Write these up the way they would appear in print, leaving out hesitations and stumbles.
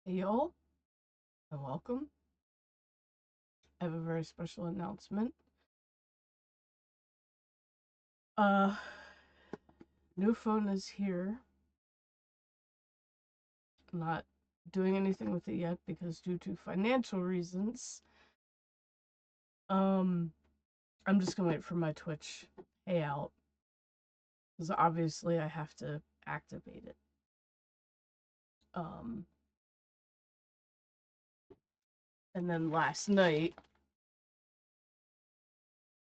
Hey y'all, and welcome. I have a very special announcement. Uh, New phone is here. I'm not doing anything with it yet because due to financial reasons, um, I'm just gonna wait for my Twitch payout because obviously I have to activate it. Um, and then last night,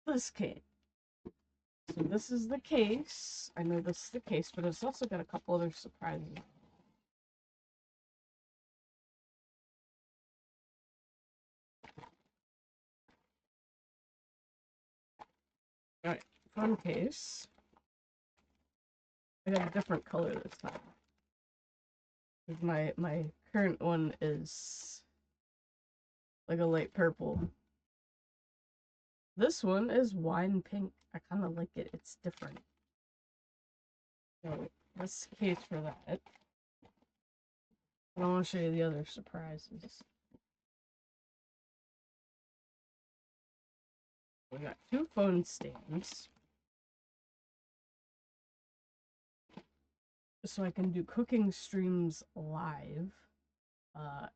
this came. So this is the case. I know this is the case, but it's also got a couple other surprises. Alright, phone case. I got a different color this time. My current one is like a light purple. This one is wine pink. I kind of like it. It's different. So this case for that. I want to show you the other surprises. We got two phone stands. So I can do cooking streams live.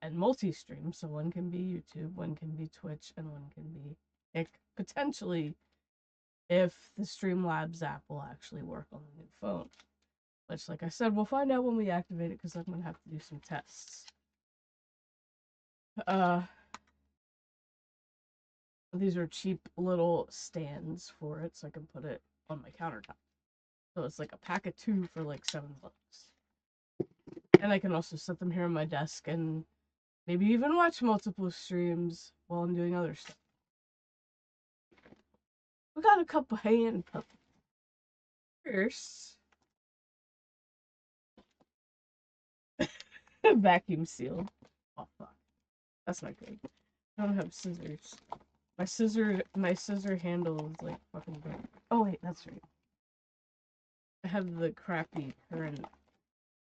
And multi-stream. So one can be YouTube, one can be Twitch, and one can be potentially if the Streamlabs app will actually work on the new phone. Which, like I said, we'll find out when we activate it because I'm gonna have to do some tests. Uh, these are cheap little stands for it, so I can put it on my countertop. So it's like a pack of two for like $7. And I can also set them here on my desk and maybe even watch multiple streams while I'm doing other stuff. We got a couple hand puppets. First, vacuum seal. Oh fuck, that's not good. I don't have scissors. My scissor handle is like fucking broke. Oh wait, that's right. I have the crappy current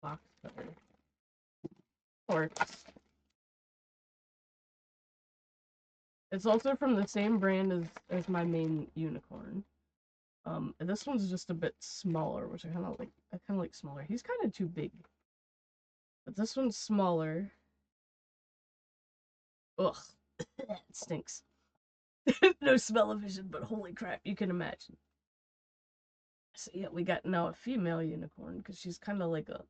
box cutter. Works. It's also from the same brand as my main unicorn. This one's just a bit smaller, which I kind of like. I kind of like smaller. He's kind of too big, but this one's smaller. Ugh, it stinks. No smell-o-vision, but holy crap, you can imagine. So yeah, we got now a female unicorn because she's kind of like a.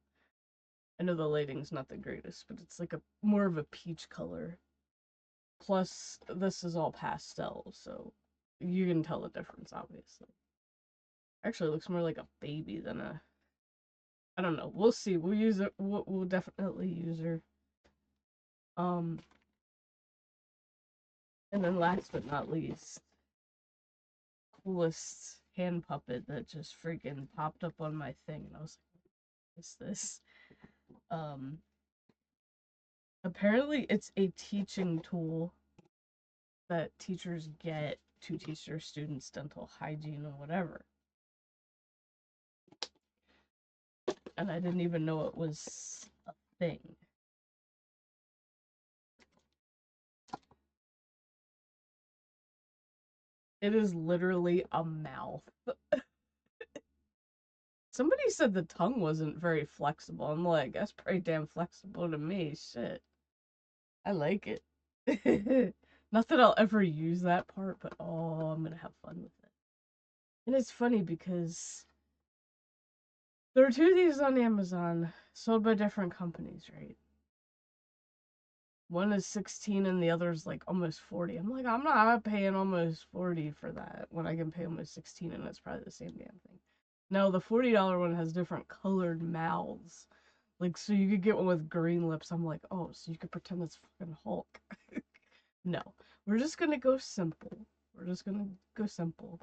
I know the lighting's not the greatest, but it's like a more of a peach color. Plus, this is all pastel, so you can tell the difference, obviously. Actually, it looks more like a baby than a. I don't know. We'll see. We'll use it. We'll definitely use her. Um, and then last but not least, coolest hand puppet that just freaking popped up on my thing, and I was like, "What's this?" Um, apparently it's a teaching tool that teachers get to teach their students dental hygiene or whatever. And I didn't even know it was a thing. It is literally a mouth. Somebody said the tongue wasn't very flexible. I'm like, that's pretty damn flexible to me. Shit. I like it. Not that I'll ever use that part, but oh, I'm gonna have fun with it. And it's funny because there are two of these on Amazon sold by different companies, right? One is 16 and the other's like almost 40. I'm like, I'm not paying almost 40 for that when I can pay almost 16 and it's probably the same damn thing. No, the $40 one has different colored mouths. Like, so you could get one with green lips. I'm like, oh, so you could pretend it's fucking Hulk. No, we're just gonna go simple. We're just gonna go simple.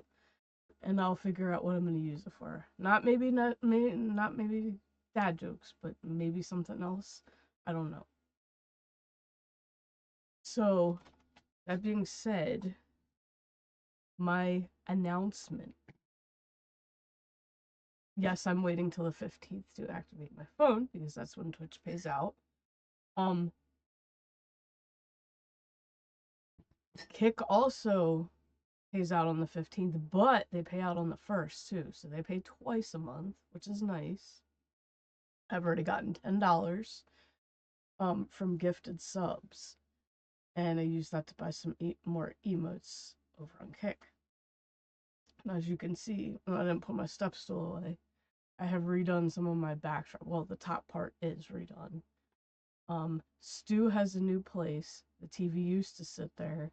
And I'll figure out what I'm gonna use it for. Not maybe dad jokes, but maybe something else. I don't know. So, that being said, my announcement. Yes, I'm waiting till the 15th to activate my phone because that's when Twitch pays out. Um, Kick also pays out on the 15th, but they pay out on the 1st too. So they pay twice a month, which is nice. I've already gotten $10 from gifted subs, and I used that to buy some more emotes over on Kick. And as you can see, I didn't put my step stool away. I have redone some of my backdrop. Well, the top part is redone. Stu has a new place. The TV used to sit there.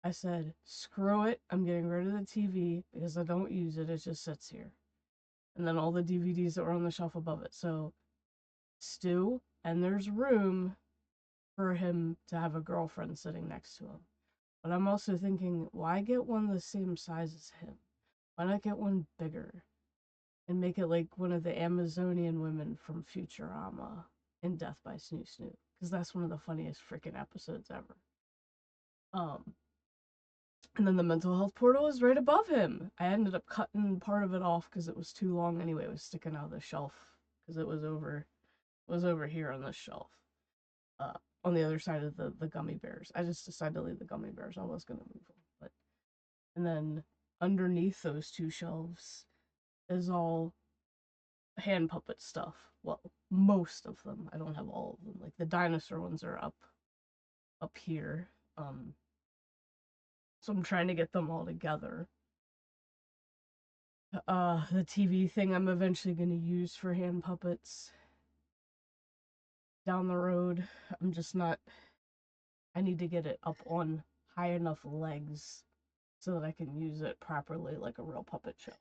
I said, screw it. I'm getting rid of the TV because I don't use it. It just sits here. And then all the DVDs that were on the shelf above it. So, Stu, and there's room for him to have a girlfriend sitting next to him. But I'm also thinking, why get one the same size as him? Why not get one bigger? And make it like one of the Amazonian women from Futurama in Death by Snoo Snoo. Because that's one of the funniest freaking episodes ever. And then the mental health portal is right above him. I ended up cutting part of it off because it was too long anyway. It was sticking out of the shelf because it was over here on this shelf. On the other side of the gummy bears. I just decided to leave the gummy bears. I was gonna move them, but and then underneath those two shelves is all hand puppet stuff. Well, most of them. I don't have all of them. Like the dinosaur ones are up here. So I'm trying to get them all together. The TV thing I'm eventually going to use for hand puppets down the road. I'm just not. I need to get it up on high enough legs so that I can use it properly like a real puppet show.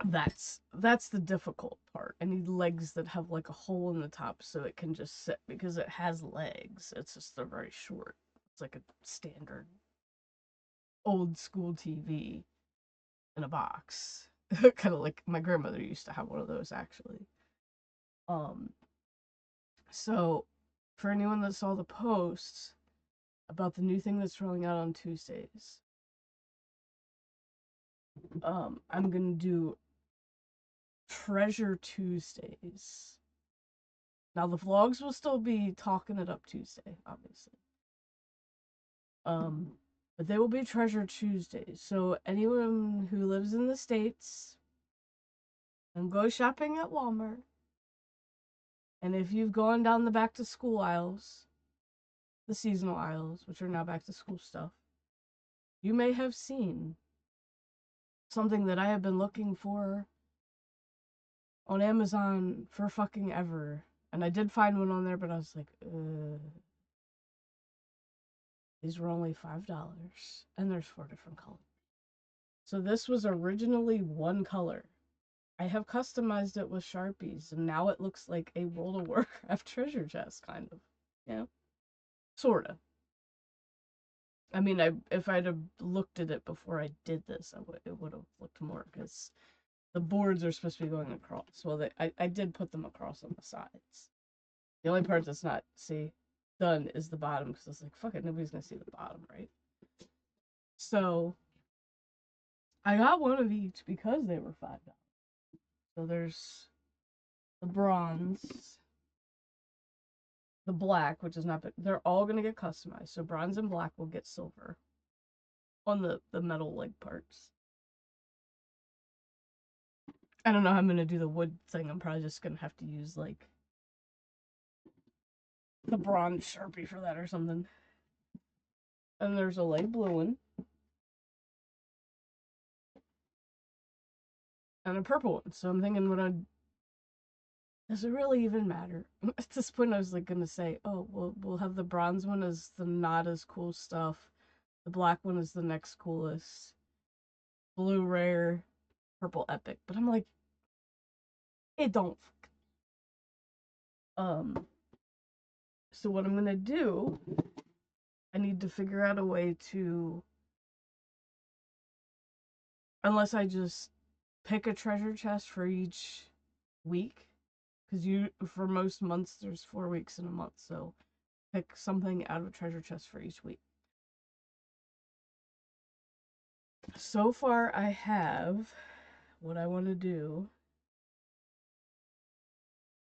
That's the difficult part. I need legs that have like a hole in the top so it can just sit because it has legs. It's just they're very short. It's like a standard old school TV in a box. Kind of like my grandmother used to have one of those actually. Um so for anyone that saw the posts about the new thing that's rolling out on Tuesdays, I'm gonna do Treasure Tuesdays. Now the vlogs will still be Talking It Up Tuesday, obviously. But they will be Treasure Tuesdays. So anyone who lives in the States and go shopping at Walmart, and if you've gone down the back to school aisles, the seasonal aisles, which are now back to school stuff, you may have seen something that I have been looking for on Amazon for fucking ever. And I did find one on there, but I was like, these were only $5. And there's 4 different colors. So this was originally one color. I have customized it with Sharpies, and now it looks like a World of Warcraft treasure chest, kind of. Yeah. Sorta. I mean, if I'd have looked at it before I did this, it would have looked more, because the boards are supposed to be going across. Well, I did put them across on the sides. The only part that's not, done is the bottom, because it's like, fuck it, nobody's gonna see the bottom, right? So, I got one of each because they were $5. So there's the bronze, the black, which is not, but they're all gonna get customized. So bronze and black will get silver on the metal leg parts. I don't know how I'm gonna do the wood thing. I'm probably just gonna have to use like the bronze Sharpie for that or something. And there's a light blue one. And a purple one. So I'm thinking does it really even matter? At this point I was like gonna say, oh, we'll have the bronze one as the not as cool stuff. The black one is the next coolest. Blue rare, purple epic. But I'm like, it don't. So what I'm gonna do, I need to figure out a way to, unless I just pick a treasure chest for each week, because for most months there's 4 weeks in a month, so pick something out of a treasure chest for each week. So far I have what I want to do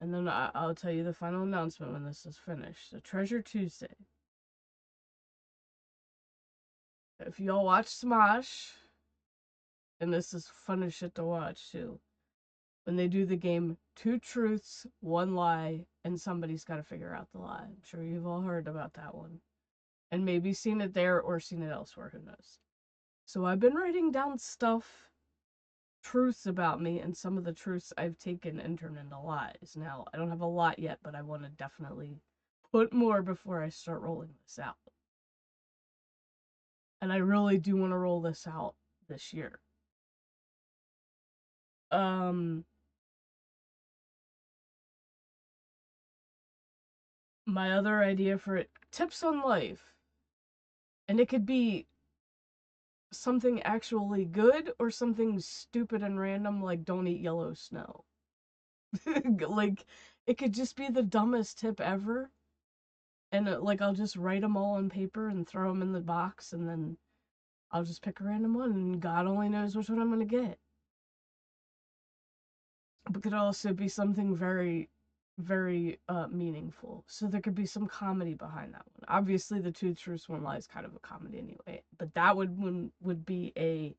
And then I'll tell you the final announcement when this is finished. So Treasure Tuesday. If y'all watch Smosh, and this is fun as shit to watch too, when they do the game Two Truths, One Lie, and somebody's got to figure out the lie. I'm sure you've all heard about that one. And maybe seen it there or seen it elsewhere, who knows. So I've been writing down truths about me, and some of the truths I've taken and turned into lies. Now, I don't have a lot yet, but I want to definitely put more before I start rolling this out. And I really do want to roll this out this year. My other idea for it, tips on life. And it could be something actually good or something stupid and random like don't eat yellow snow. Like, it could just be the dumbest tip ever. And like, I'll just write them all on paper and throw them in the box, and then I'll just pick a random one, and God only knows which one I'm gonna get. But could also be something very, very meaningful. So there could be some comedy behind that one. Obviously, the Two Truths One Lie is kind of a comedy anyway, but that would be a.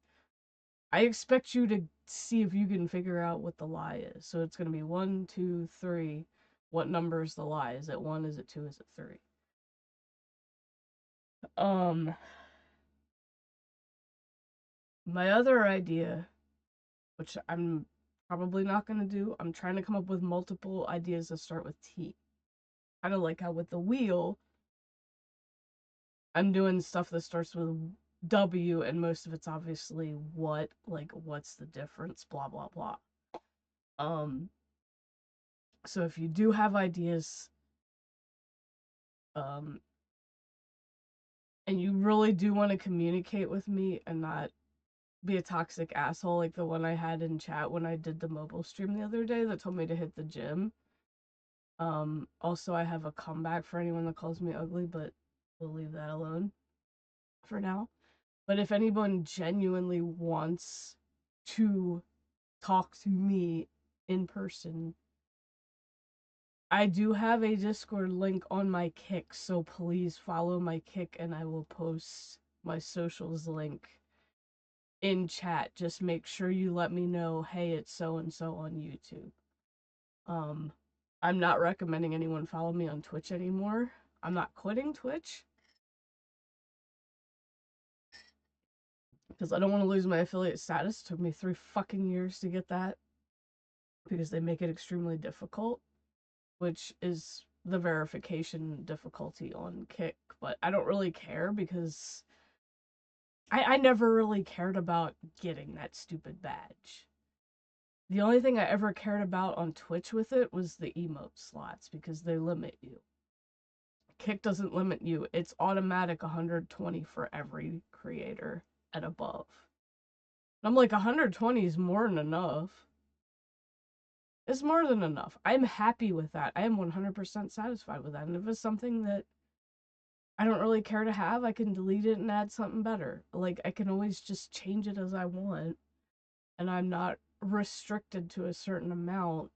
I expect you to see if you can figure out what the lie is. So it's gonna be 1, 2, 3. What number is the lie? Is it 1? Is it 2? Is it 3? Um, my other idea, which I'm probably not gonna do, I'm trying to come up with multiple ideas that start with T. Kind of like how with the wheel, I'm doing stuff that starts with W, and most of it's obviously what, like, what's the difference, blah, blah, blah. Um, so if you do have ideas, um, and you really do want to communicate with me and not be a toxic asshole like the one I had in chat when I did the mobile stream the other day that told me to hit the gym. Also, I have a comeback for anyone that calls me ugly, but we'll leave that alone for now. But if anyone genuinely wants to talk to me in person, I do have a Discord link on my Kick, so please follow my Kick, and I will post my socials link in chat. Just make sure you let me know, hey, it's so and so on YouTube. I'm not recommending anyone follow me on Twitch anymore. I'm not quitting Twitch because I don't want to lose my affiliate status. It took me 3 fucking years to get that because they make it extremely difficult, which is the verification difficulty on Kick. But I don't really care because I never really cared about getting that stupid badge. The only thing I ever cared about on Twitch with it was the emote slots because they limit you. Kick doesn't limit you. It's automatic 120 for every creator and above. And I'm like, 120 is more than enough. It's more than enough. I'm happy with that. I am 100% satisfied with that. And if it's something that I don't really care to have, I can delete it and add something better. Like, I can always just change it as I want. And I'm not restricted to a certain amount.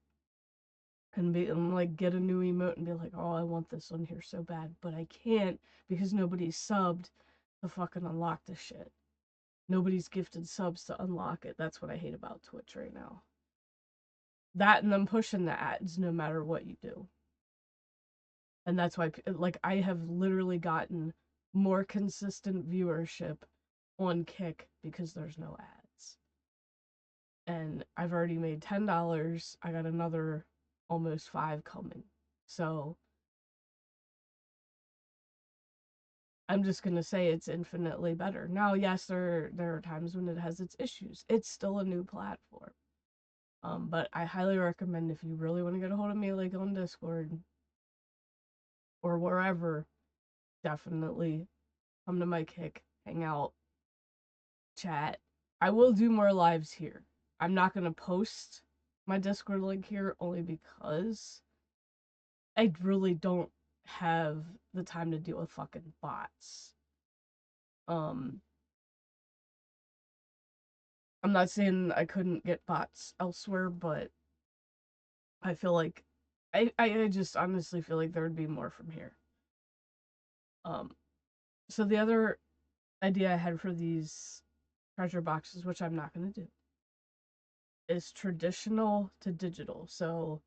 And like, get a new emote and be like, oh, I want this on here so bad. But I can't because nobody's subbed to fucking unlock this shit. Nobody's gifted subs to unlock it. That's what I hate about Twitch right now. That and them pushing the ads no matter what you do. And that's why, like, I have literally gotten more consistent viewership on Kick because there's no ads. And I've already made $10. I got another almost 5 coming. So I'm just gonna say it's infinitely better. Now, yes, there are times when it has its issues. It's still a new platform. But I highly recommend if you really want to get a hold of me, like on Discord or wherever, definitely come to my Kick, hang out, chat. I will do more lives here. I'm not gonna post my Discord link here only because I really don't have the time to deal with fucking bots. Um, I'm not saying I couldn't get bots elsewhere, but I feel like I just honestly feel like there would be more from here. So the other idea I had for these treasure boxes, which I'm not gonna do, is traditional to digital. So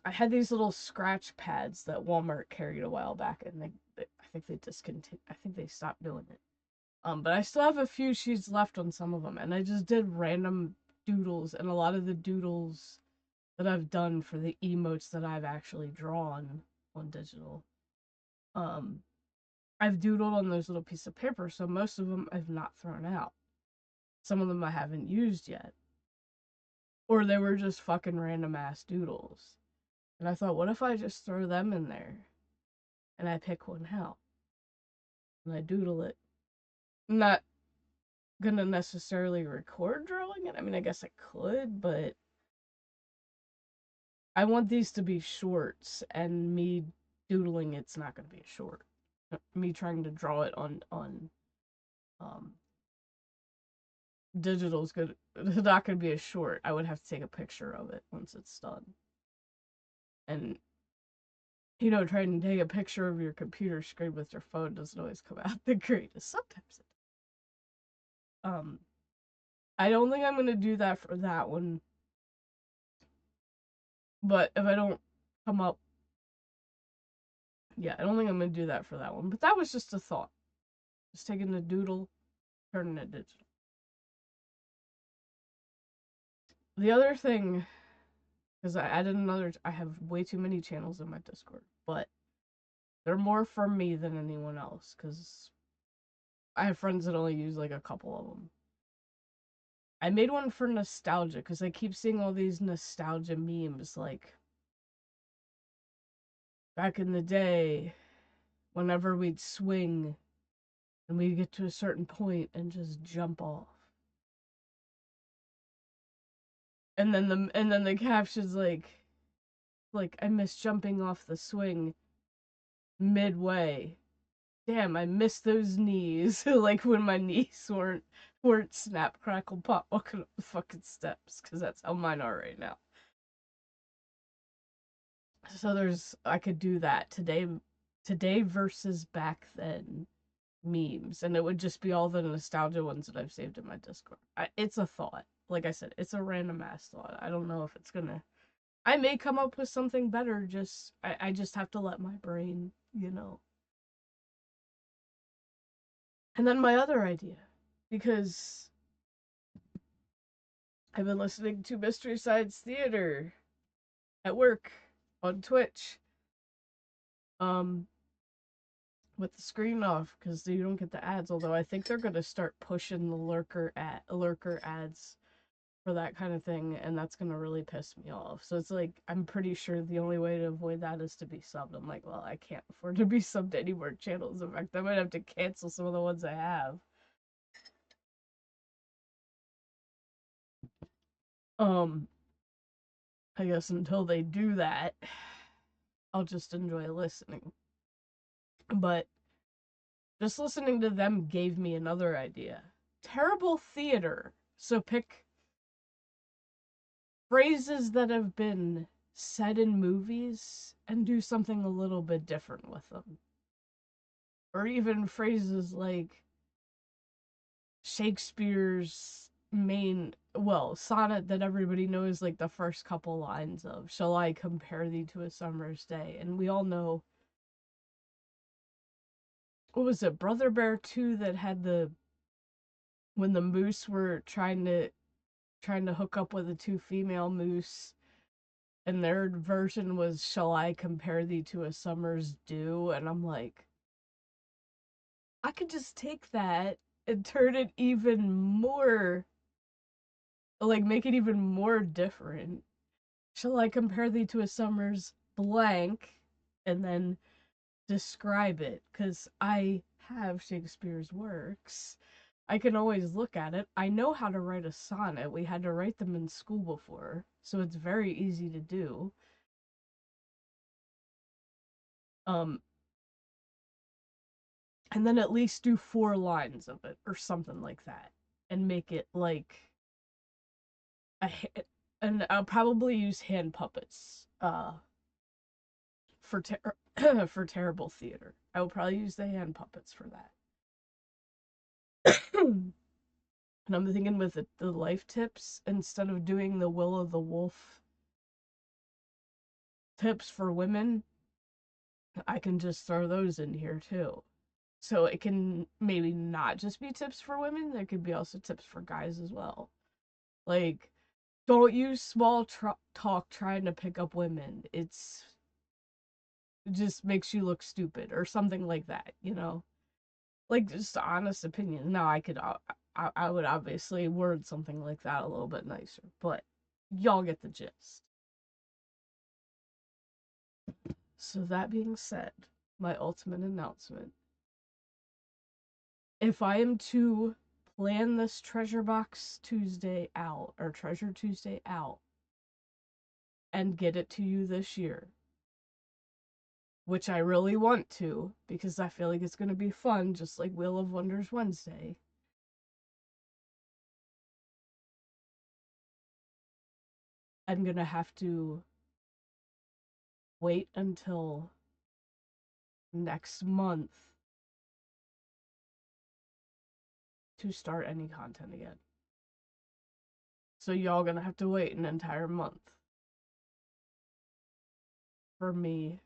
I had these little scratch pads that Walmart carried a while back, and I think they discontinued. I think they stopped doing it. But I still have a few sheets left on some of them, and I just did random doodles, and a lot of the doodles that I've done for the emotes that I've actually drawn on digital. Um, I've doodled on those little pieces of paper, so most of them I've not thrown out. Some of them I haven't used yet. Or they were just fucking random ass doodles. And I thought, what if I just throw them in there and I pick one out and I doodle it? I'm not gonna necessarily record drawing it. I mean, I guess I could, but I want these to be shorts, and me doodling it's not gonna be a short. Me trying to draw it on um digital's good. It's not gonna be a short. I would have to take a picture of it once it's done. And trying to take a picture of your computer screen with your phone doesn't always come out the greatest. Sometimes it. I don't think I'm gonna do that for that one. But if I don't come up, yeah, I don't think I'm gonna do that for that one. But that was just a thought. Just taking the doodle, turning it digital. The other thing, because I added another, I have way too many channels in my Discord, but they're more for me than anyone else, because I have friends that only use like a couple of them. I made one for nostalgia, because I keep seeing all these nostalgia memes, like, back in the day, whenever we'd swing, and we'd get to a certain point and just jump off. And then the caption's like I miss jumping off the swing midway. Damn, I miss those knees. Like when my knees weren't snap crackle pop walking up the fucking steps, because that's how mine are right now. So I could do that today versus back then memes, and it would just be all the nostalgia ones that I've saved in my Discord. It's a thought. Like I said, it's a random ass thought. I don't know if it's gonna. I may come up with something better. I just have to let my brain. And then my other idea, because I've been listening to Mystery Science Theater at work on Twitch. Um, with the screen off because you don't get the ads. Although I think they're gonna start pushing the lurker ads for that kind of thing, and that's gonna really piss me off. So it's like I'm pretty sure the only way to avoid that is to be subbed. I'm like, well, I can't afford to be subbed to any more channels. In fact, I might have to cancel some of the ones I have. Um, I guess until they do that, I'll just enjoy listening. But just listening to them gave me another idea. Terrible theater. So pick phrases that have been said in movies and do something a little bit different with them. Or even phrases like Shakespeare's sonnet that everybody knows, like the first couple lines of, "Shall I compare thee to a summer's day?" And we all know, what was it, Brother Bear 2, that had when the moose were trying to hook up with the two female moose, and their version was, "Shall I compare thee to a summer's dew?" And I'm like, I could just take that and turn it even more, like, make it even more different. "Shall I compare thee to a summer's blank?" And then describe it, because I have Shakespeare's works. I can always look at it. I know how to write a sonnet. We had to write them in school before, so it's very easy to do. Um, and then at least do 4 lines of it or something like that, and make it like a hit. And I'll probably use hand puppets for for terrible theater. I will probably use the hand puppets for that. And I'm thinking with the life tips, instead of doing the Will of the Wolf tips for women, I can just throw those in here too. So it can maybe not just be tips for women, there could be also tips for guys as well. Like, don't use small talk trying to pick up women. It just makes you look stupid or something like that, you know? Like, just honest opinion. Now, I would obviously word something like that a little bit nicer, but y'all get the gist. So that being said, my ultimate announcement. If I am to plan this Treasure Box Tuesday out, or Treasure Tuesday out, and get it to you this year, which I really want to, because I feel like it's going to be fun, just like Wheel of Wonders Wednesday. I'm going to have to wait until next month to start any content again. So y'all gonna have to wait an entire month for me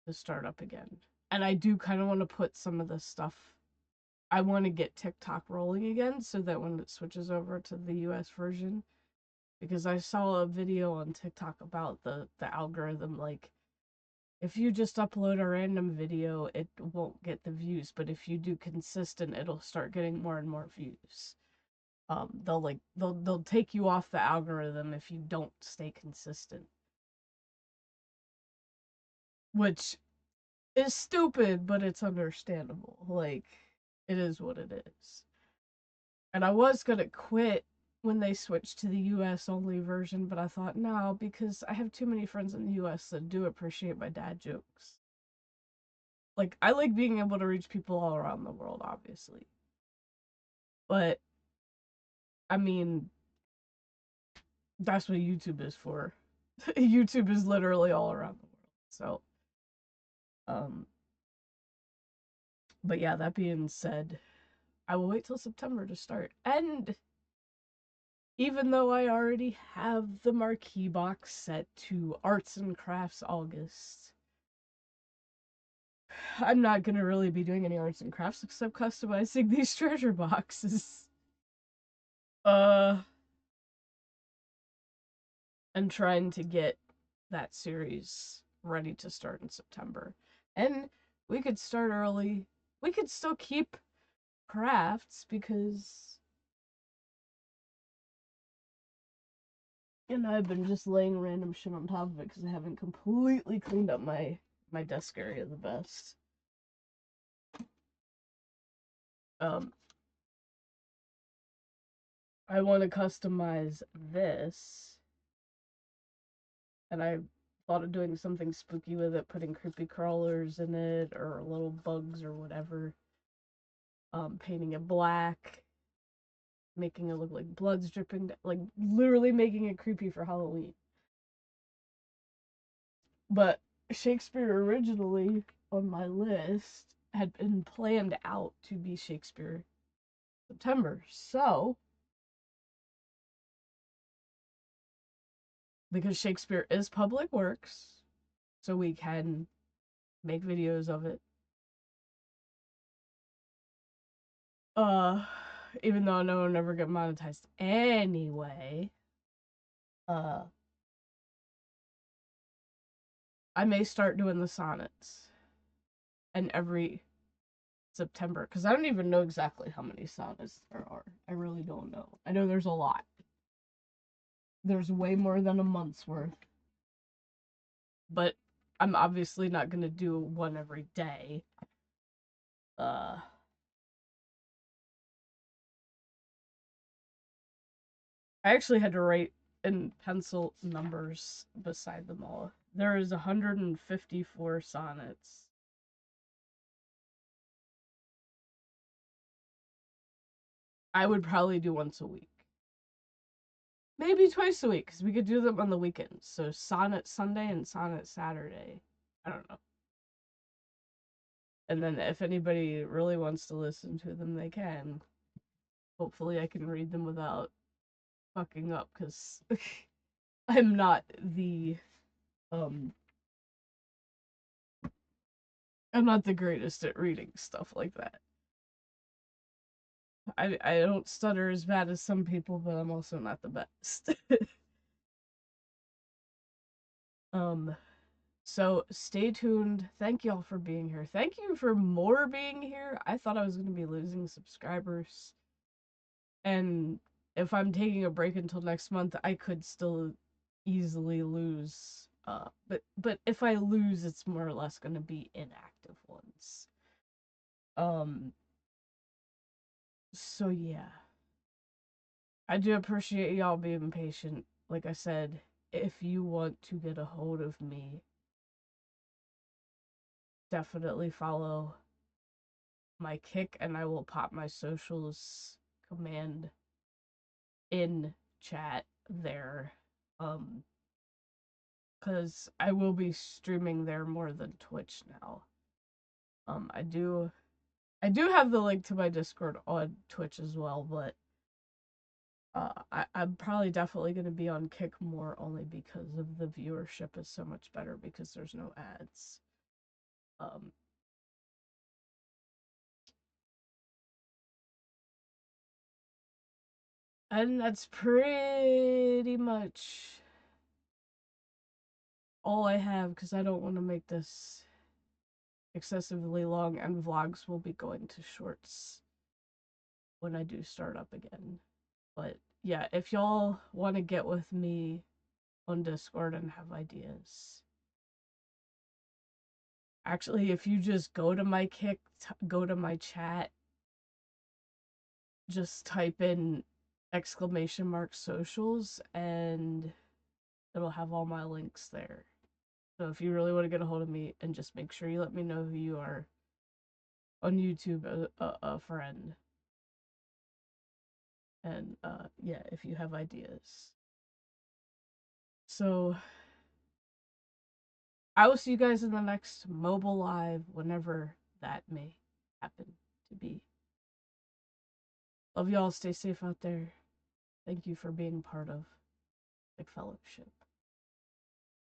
to start up again. And I do kind of want to put some of this stuff. I want to get TikTok rolling again so that when it switches over to the US version, because I saw a video on TikTok about the algorithm, like if you just upload a random video, it won't get the views, but if you do consistent, it'll start getting more and more views. They'll take you off the algorithm if you don't stay consistent, which is stupid, but it's understandable. Like, it is what it is. And I was gonna quit when they switched to the US only version, but I thought no, because I have too many friends in the US that do appreciate my dad jokes. Like, I like being able to reach people all around the world, obviously. But, I mean, that's what YouTube is for. YouTube is literally all around the world. So, um, but yeah, that being said, I will wait till September to start. And even though I already have the marquee box set to Arts and Crafts August, I'm not gonna really be doing any arts and crafts except customizing these treasure boxes. Uh, and trying to get that series ready to start in September. And we could start early. We could still keep crafts because, you know, I've been just laying random shit on top of it because I haven't completely cleaned up my desk area the best. Um, I want to customize this, and I thought of doing something spooky with it, putting creepy crawlers in it or little bugs or whatever. Painting it black, making it look like blood's dripping, like literally making it creepy for Halloween. But Shakespeare originally on my list had been planned out to be Shakespeare September. So, because Shakespeare is public works, so we can make videos of it. Uh, Even though I know I'll never get monetized anyway, uh, I may start doing the sonnets and every September, because I don't even know exactly how many sonnets there are. I really don't know. I know there's a lot. There's way more than a month's worth. But I'm obviously not going to do one every day. Uh, I actually had to write in pencil numbers beside them all. There is 154 sonnets. I would probably do once a week. maybe twice a week, because we could do them on the weekends. So Sonnet Sunday and Sonnet Saturday. I don't know. And then if anybody really wants to listen to them, they can. Hopefully I can read them without fucking up, because I'm not the um I'm not the greatest at reading stuff like that. I don't stutter as bad as some people, but I'm also not the best. um so stay tuned. Thank y'all for being here. Thank you for more being here. I thought I was gonna be losing subscribers. And if I'm taking a break until next month, I could still easily lose. But if I lose, it's more or less gonna be inactive ones. Um so yeah. I do appreciate y'all being patient. Like I said, if you want to get a hold of me, definitely follow my Kick and I will pop my socials command in chat there. Um cuz I will be streaming there more than Twitch now. I do have the link to my Discord on Twitch as well, but I'm probably definitely going to be on Kick more only because of the viewership is so much better because there's no ads. Um, and that's pretty much all I have because I don't want to make this excessively long, and vlogs will be going to shorts when I do start up again. But yeah, if y'all want to get with me on Discord and have ideas, actually, if you just go to my Kick, go to my chat, just type in exclamation mark socials and it'll have all my links there. So if you really want to get a hold of me, and just make sure you let me know who you are on YouTube, a friend. And yeah, if you have ideas. So I will see you guys in the next mobile live, whenever that may happen to be. Love y'all. Stay safe out there. Thank you for being part of the fellowship.